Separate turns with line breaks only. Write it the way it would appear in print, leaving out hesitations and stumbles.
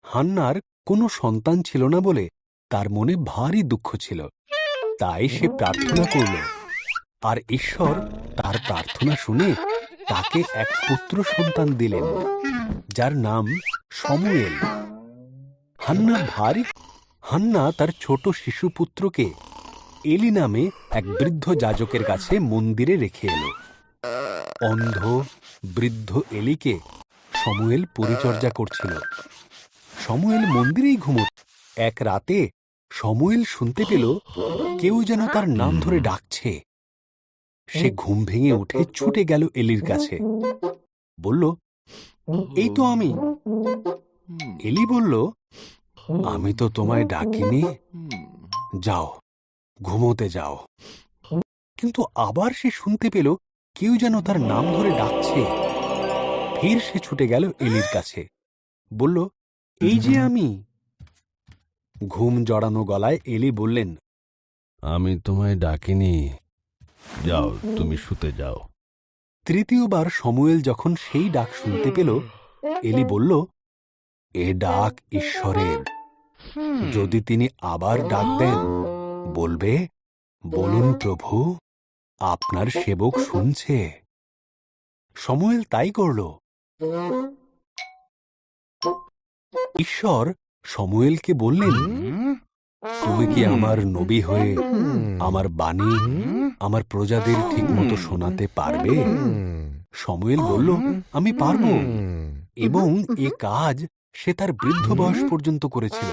হান্নার কোনো সন্তান ছিল না বলে তার মনে ভারী দুঃখ ছিল। তাই সে প্রার্থনা করল, আর ঈশ্বর তার প্রার্থনা শুনে তাকে এক পুত্র সন্তান দিলেন, যার নাম শমূয়েল। হান্না তার ছোট শিশুপুত্রকে এলি নামে এক বৃদ্ধ যাজকের কাছে মন্দিরে রেখে এলো। অন্ধ বৃদ্ধ এলিকে শমূয়েল পরিচর্যা করছিল। শমূয়েল মন্দিরেই ঘুমোত। এক রাতে শমূয়েল শুনতে পেল কেউ যেন তার নাম ধরে ডাকছে। সে ঘুম ভেঙে উঠে ছুটে গেল এলির কাছে, বলল, এই তো আমি। এলি বলল, আমি তো তোমায় ডাকিনি, যাও, ঘুমোতে যাও। কিন্তু আবার সে শুনতে পেল কেউ যেন তার নাম ধরে ডাকছে। ফির সে ছুটে গেল এলির কাছে, বলল, এই যে আমি। ঘুম জড়ানো গলায় এলি বললেন, আমি তোমায় ডাকিনি, যাও, তুমি শুতে যাও। তৃতীয়বার শমূয়েল যখন সেই ডাক শুনতে পেল, এলি বলল, এ ডাক ঈশ্বরের। যদি তিনি আবার ডাক দেন, বলবে, বলুন প্রভু, আপনার সেবক শুনছে। শমূয়েল তাই করল। ঈশ্বর শমূয়েলকে বললেন, তুমি কি আমার নবী হয়ে আমার বাণী আমার প্রজাদের ঠিকমতো শোনাতে পারবে? শমূয়েল বলল, আমি পারব। এবং এ কাজ সে তার বৃদ্ধ বয়স পর্যন্ত করেছিল।